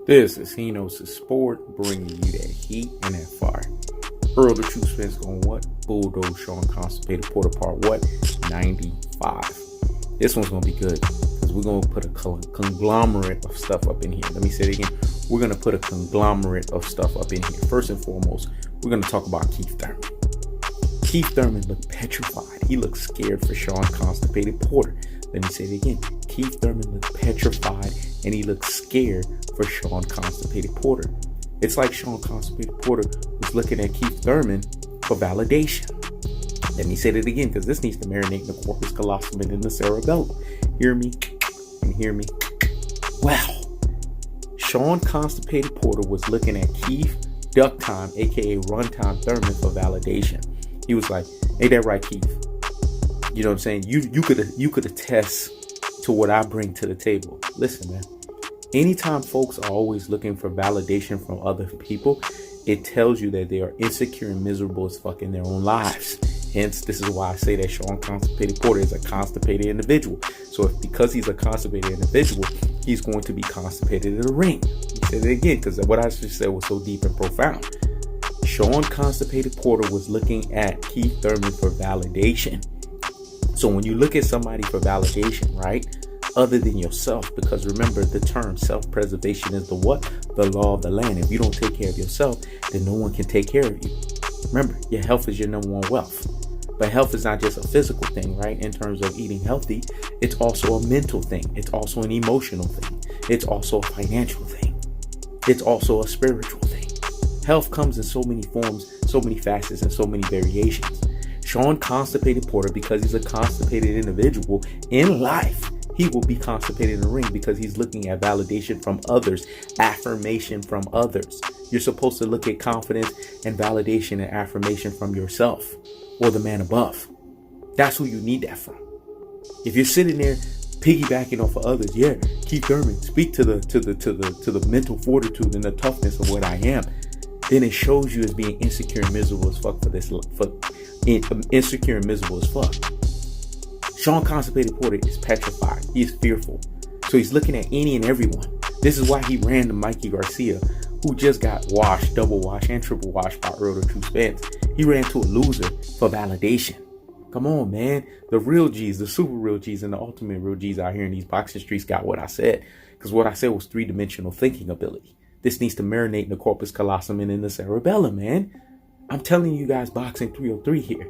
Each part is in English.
This is Hino's Sport, bringing you that heat and that fire. Errol the True Spence on what? Bulldoze Shawn Constipated Porter part what? 95. This one's going to be good because we're going to put a conglomerate of stuff up in here. Let me say it again. We're going to put a conglomerate of stuff up in here. First and foremost, we're going to talk about Keith Thurman. Keith Thurman looked petrified. He looked scared for Shawn Constipated Porter. Let me say it again. Keith Thurman looked petrified and he looked scared for Shawn Constipated Porter. It's like Shawn Constipated Porter was looking at Keith Thurman for validation. Let me say it again because this needs to marinate in the corpus callosum and in the cerebellum. Hear me and hear me. Wow. Shawn Constipated Porter was looking at Keith Duck Time, aka Runtime Thurman, for validation. He was like, ain't that right, Keith? You know what I'm saying? You could attest to what I bring to the table. Listen, man. Anytime folks are always looking for validation from other people, it tells you that they are insecure and miserable as fuck in their own lives. Hence, this is why I say that Shawn Constipated Porter is a constipated individual. So because he's a constipated individual, he's going to be constipated in the ring. Let me say it again because what I just said was so deep and profound. Shawn Constipated Porter was looking at Keith Thurman for validation. So when you look at somebody for validation, right, other than yourself, because remember the term self-preservation is the what? The law of the land. If you don't take care of yourself, then no one can take care of you. Remember, your health is your number one wealth. But health is not just a physical thing, right? In terms of eating healthy, it's also a mental thing. It's also an emotional thing. It's also a financial thing. It's also a spiritual thing. Health comes in so many forms, so many facets, and so many variations. Shawn Constipated Porter, because he's a constipated individual in life, he will be constipated in the ring because he's looking at validation from others, affirmation from others. You're supposed to look at confidence and validation and affirmation from yourself or the man above. That's who you need that from. If you're sitting there piggybacking off of others, yeah, Keith Thurman, speak to the mental fortitude and the toughness of what I am, then it shows you as being insecure and miserable as fuck insecure and miserable as fuck. Shawn Constipated Porter is petrified. He is fearful. So he's looking at any and everyone. This is why he ran to Mikey Garcia, who just got washed, double washed, and triple washed by Errol the True Spence. He ran to a loser for validation. Come on, man. The real G's, the super real G's, and the ultimate real G's out here in these boxing streets got what I said. Because what I said was three-dimensional thinking ability. This needs to marinate in the corpus callosum and in the cerebellum, man. I'm telling you guys, Boxing 303 here.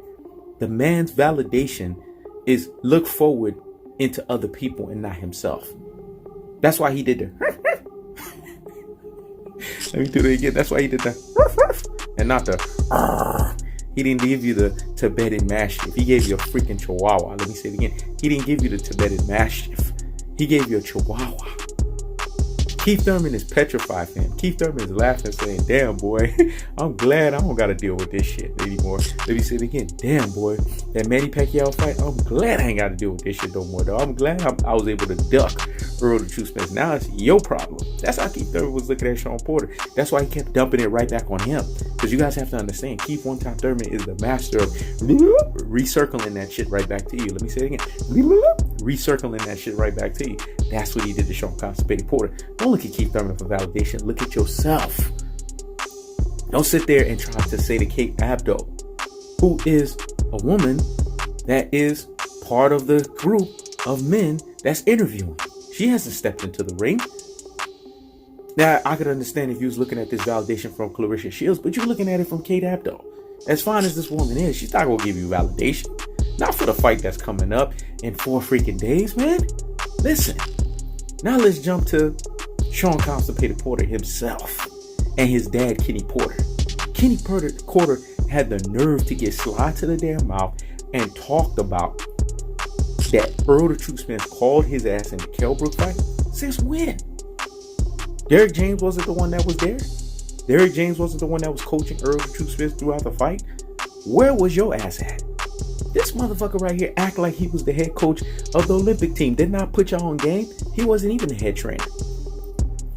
The man's validation is look forward into other people and not himself. That's why he did the let me do it again. That's why he did the and not the he didn't give you the Tibetan Mastiff. He gave you a freaking Chihuahua. Let me say it again. He didn't give you the Tibetan Mastiff. He gave you a Chihuahua. Keith Thurman is petrified, fam. Keith Thurman is laughing, saying, damn, boy, I'm glad I don't got to deal with this shit anymore. Let me say it again. Damn, boy, that Manny Pacquiao fight, I'm glad I ain't got to deal with this shit no more, though. I'm glad I was able to duck Errol the True Spence. Now it's your problem. That's how Keith Thurman was looking at Shawn Porter. That's why he kept dumping it right back on him. Because you guys have to understand, Keith One-Time Thurman is the master of recircling that shit right back to you. Let me say it again. Recircling that shit right back to you. That's what he did to Shawn Constipated Porter. Don't look at Keith Thurman for validation. Look at yourself. Don't sit there and try to say to Kate Abdo, who is a woman that is part of the group of men that's interviewing. She hasn't stepped into the ring. Now, I could understand if you was looking at this validation from Clarissa Shields, but you're looking at it from Kate Abdo. As fine as this woman is, she's not going to give you validation. Not for the fight that's coming up in 4 freaking days, man. Listen. Now let's jump to Shawn Constipated Porter himself and his dad, Kenny Porter. Kenny Porter had the nerve to get slide to the damn mouth and talked about that Errol the True Spence called his ass in the Kell Brook fight. Since when? Derrick James wasn't the one that was there. Derrick James wasn't the one that was coaching Errol the True Spence throughout the fight. Where was your ass at? This motherfucker right here act like he was the head coach of the Olympic team. Did not put y'all on game. He wasn't even the head trainer.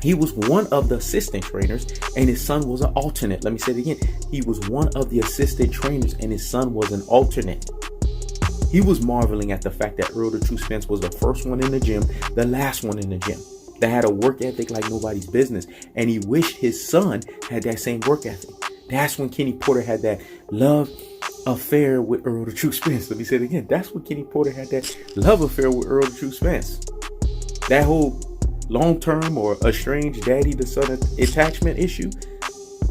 He was one of the assistant trainers and his son was an alternate. Let me say it again. He was one of the assistant trainers and his son was an alternate. He was marveling at the fact that Errol the True Spence was the first one in the gym, the last one in the gym. that had a work ethic like nobody's business. And he wished his son had that same work ethic. That's when Kenny Porter had that love affair with Errol the True Spence. Let me say it again. That's when Kenny Porter had that love affair with Errol the True Spence. That whole long-term or estranged daddy to son attachment issue,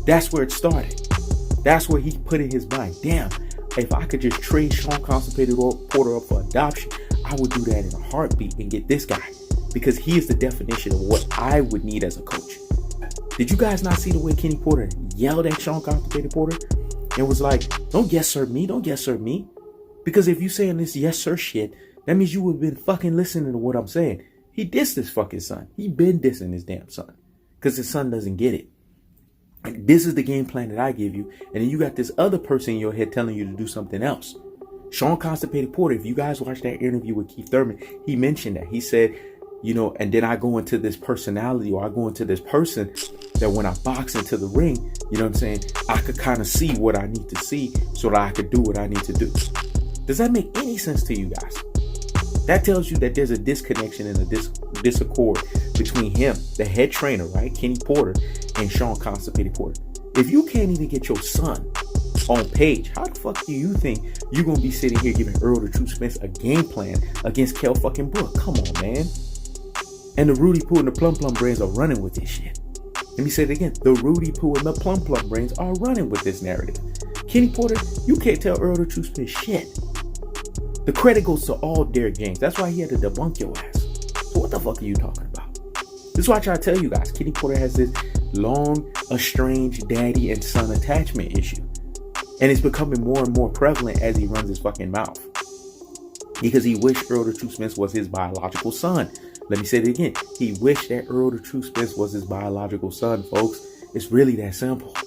that's where it started. That's where he put in his mind, damn, if I could just trade Shawn Constipated Porter up for adoption, I would do that in a heartbeat and get this guy, because he is the definition of what I would need as a coach. Did you guys not see the way Kenny Porter yelled at Shawn Constipated Porter and was like, don't yes sir me, don't yes sir me? Because if you saying this yes sir shit, that means you would have been fucking listening to what I'm saying. He dissed his fucking son. He been dissing his damn son because his son doesn't get it. And this is the game plan that I give you. And then you got this other person in your head telling you to do something else. Shawn Constipated Porter, if you guys watched that interview with Keith Thurman, he mentioned that. He said, you know, and then I go into this personality, or I go into this person that when I box into the ring, you know what I'm saying, I could kind of see what I need to see so that I could do what I need to do. Does that make any sense to you guys? That tells you that there's a disconnection and a disaccord between him, the head trainer, right, Kenny Porter, and Shawn Constipated Porter. If you can't even get your son on page, how the fuck do you think you're going to be sitting here giving Errol the True Spence a game plan against Kell fucking Brook? Come on, man. And the Rudy Poo and the Plum Plum Brains are running with this shit. Let me say it again. The Rudy Poo and the Plum Plum Brains are running with this narrative. Kenny Porter, you can't tell Errol the True Spence shit. The credit goes to all Derrick James. That's why he had to debunk your ass. So what the fuck are you talking about? This is why I try to tell you guys. Kenny Porter has this long, estranged daddy and son attachment issue. And it's becoming more and more prevalent as he runs his fucking mouth. Because he wished Errol the True Spence was his biological son. Let me say it again. He wished that Errol the True Spence was his biological son, folks. It's really that simple.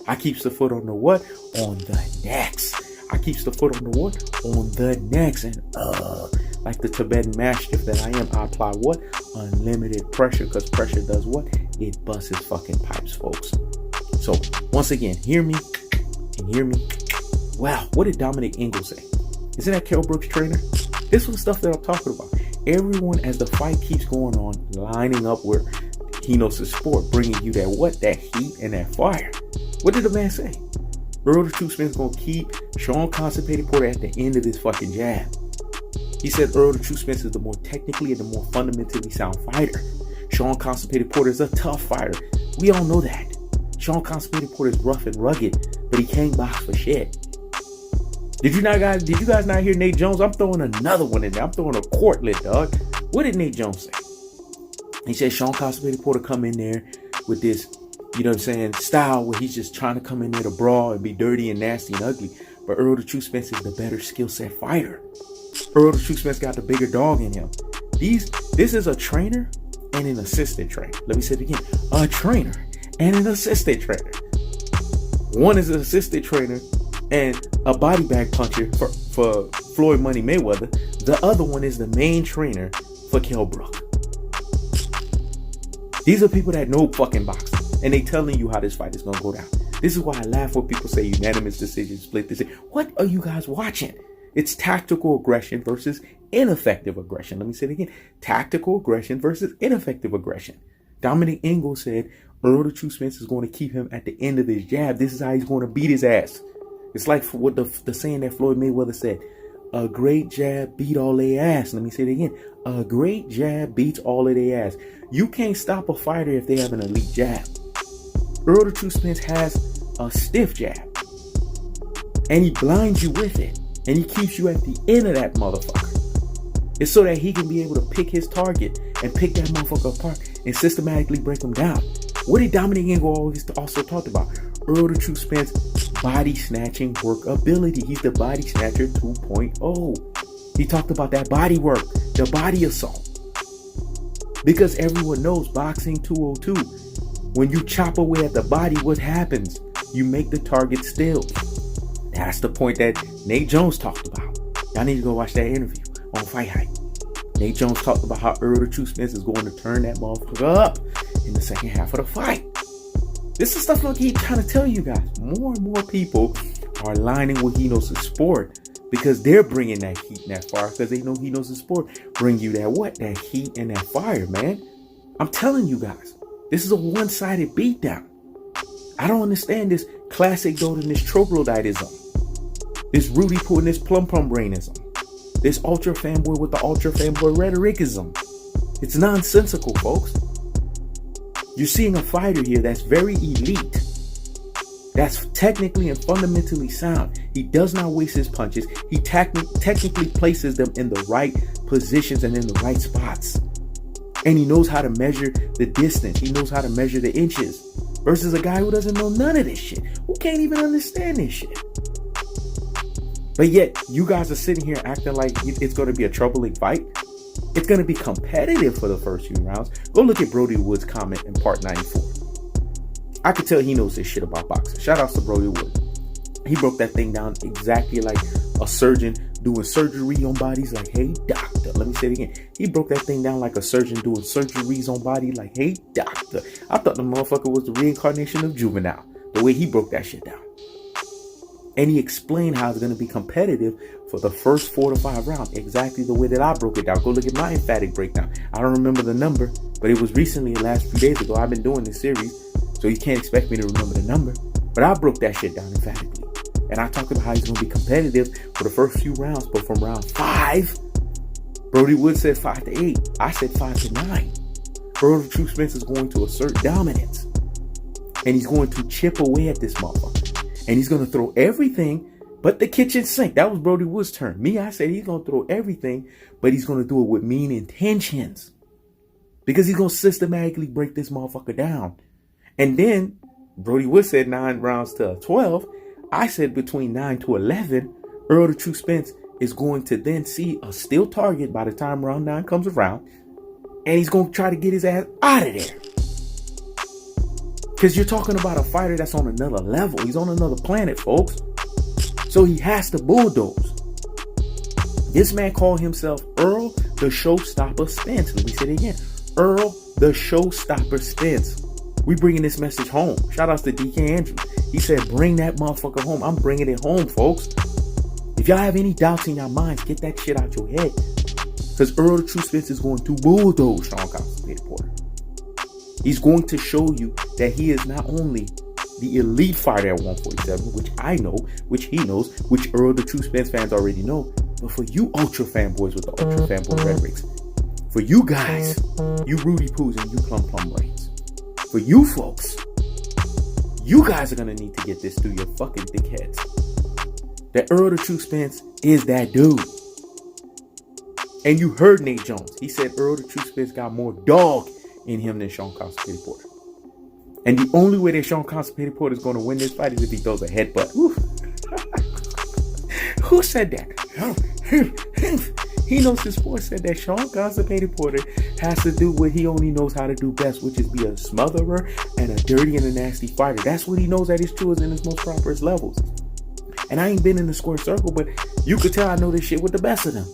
I keeps the foot on the what? On the necks. I keeps the foot on the what? On the necks. And like the Tibetan Mastiff that I am, I apply what? Unlimited pressure, because pressure does what? It busts his fucking pipes, folks. So once again, hear me and hear me. Wow, what did Dominic Ingle say? Isn't that Kell Brook's trainer? This was stuff that I'm talking about. Everyone, as the fight keeps going on, lining up where he knows the sport, bringing you that what? That heat and that fire. What did the man say? Errol the True Spence gonna keep Shawn Constipated Porter at the end of this fucking jab. He said Errol the True Spence is the more technically and the more fundamentally sound fighter. Shawn Constipated Porter is a tough fighter. We all know that. Shawn Constipated Porter is rough and rugged, but he can't box for shit. Did you guys not hear Nate Jones? I'm throwing another one in there. I'm throwing a quartlet, dog. What did Nate Jones say? He said Shawn Constipated Porter come in there with this, you know what I'm saying, style where he's just trying to come in there to brawl and be dirty and nasty and ugly. But Errol the True Spence is the better skill set fighter. Errol the True Spence got the bigger dog in him. This is a trainer and an assistant trainer. Let me say it again. A trainer and an assistant trainer. One is an assistant trainer and a body bag puncher for Floyd Money Mayweather. The other one is the main trainer for Kell Brook. These are people that know fucking boxing, and they telling you how this fight is gonna go down. This is why I laugh when people say unanimous decision, split decision. What are you guys watching? It's tactical aggression versus ineffective aggression. Let me say it again. Tactical aggression versus ineffective aggression. Dominic Ingle said Errol the True Spence is going to keep him at the end of his jab. This is how he's going to beat his ass. It's like what the saying that Floyd Mayweather said. A great jab beat all their ass. Let me say it again. A great jab beats all of their ass. You can't stop a fighter if they have an elite jab. Errol the True Spence has a stiff jab. And he blinds you with it. And he keeps you at the end of that motherfucker. It's so that he can be able to pick his target and pick that motherfucker apart and systematically break him down. What did Dominic Ingle always also talked about? Errol the True Spence body snatching work ability. He's the body snatcher 2.0. He talked about that body work, the body assault. Because everyone knows boxing 202. When you chop away at the body, what happens? You make the target still. That's the point that Nate Jones talked about. Y'all need to go watch that interview on Fight Hype. Nate Jones talked about how Errol the True Spence is going to turn that motherfucker up in the second half of the fight. This is stuff I keep trying to tell you guys. More and more people are aligning with He Knows the Sport because they're bringing that heat and that fire because they know He Knows the Sport bring you that what? That heat and that fire, man. I'm telling you guys, this is a one-sided beatdown. I don't understand this classic goat and this troglodytism. This Rudy Poo and this plum brainism. This ultra fanboy with the ultra fanboy rhetoricism. It's nonsensical, folks. You're seeing a fighter here that's very elite. That's technically and fundamentally sound. He does not waste his punches. He technically places them in the right positions and in the right spots. And he knows how to measure the distance. He knows how to measure the inches. Versus a guy who doesn't know none of this shit. Who can't even understand this shit. But yet, you guys are sitting here acting like it's going to be a troubling fight. It's going to be competitive for the first few rounds. Go look at Brody Wood's comment in part 94. I could tell he knows this shit about boxing. Shout out to Brody Wood. He broke that thing down exactly like a surgeon doing surgery on bodies. Like, hey, doctor. Let me say it again. He broke that thing down like a surgeon doing surgeries on bodies. Like, hey, doctor. I thought the motherfucker was the reincarnation of Juvenile. The way he broke that shit down. And he explained how it's going to be competitive for the first 4 to 5 rounds. Exactly the way that I broke it down. Go look at my emphatic breakdown. I don't remember the number, but it was recently, the last few days ago. I've been doing this series, so you can't expect me to remember the number. But I broke that shit down emphatically. And I talked about how he's going to be competitive for the first few rounds. But from round 5, Brody Wood said 5 to 8. I said 5 to 9. Errol the True Spence is going to assert dominance. And he's going to chip away at this motherfucker. And he's going to throw everything but the kitchen sink. That was Brody Wood's turn. Me, I said he's going to throw everything, but he's going to do it with mean intentions. Because he's going to systematically break this motherfucker down. And then Brody Wood said 9 rounds to 12. I said between 9 to 11. Errol the True Spence is going to then see a still target by the time round 9 comes around. And he's going to try to get his ass out of there. Because you're talking about a fighter that's on another level. He's on another planet, folks. So he has to bulldoze. This man called himself Errol the Showstopper Spence. Let me say it again. Errol the Showstopper Spence. We bringing this message home. Shout out to DK Andrews. He said, bring that motherfucker home. I'm bringing it home, folks. If y'all have any doubts in your minds, get that shit out your head. Because Errol the True Spence is going to bulldoze Shawn Porter. He's going to show you that he is not only the elite fighter at 147, which I know, which he knows, which Errol the True Spence fans already know, but for you ultra fanboys with the ultra fanboy rhetorics, for you guys, you Rudy Poos and you plum brains, for you folks, you guys are going to need to get this through your fucking thick heads. That Errol the True Spence is that dude. And you heard Nate Jones. He said Errol the True Spence got more dog in him than Shawn Porter. And the only way that Shawn Porter is going to win this fight is if he throws a headbutt. Who said that? He knows his sport said that Shawn Porter has to do what he only knows how to do best, which is be a smotherer and a dirty and a nasty fighter. That's what he knows at his truest and his most properest levels. And I ain't been in the square circle, but you could tell I know this shit with the best of them.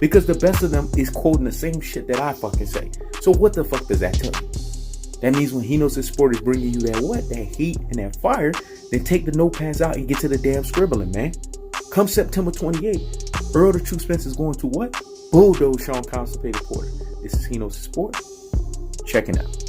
Because the best of them is quoting the same shit that I fucking say. So what the fuck does that tell you? That means when he knows his sport is bringing you that what? That heat and that fire, then take the notepads out and get to the damn scribbling, man. Come September 28th, Errol the True Spence is going to what? Bulldoze Shawn Porter. This is He Knows His Sport. Checking out.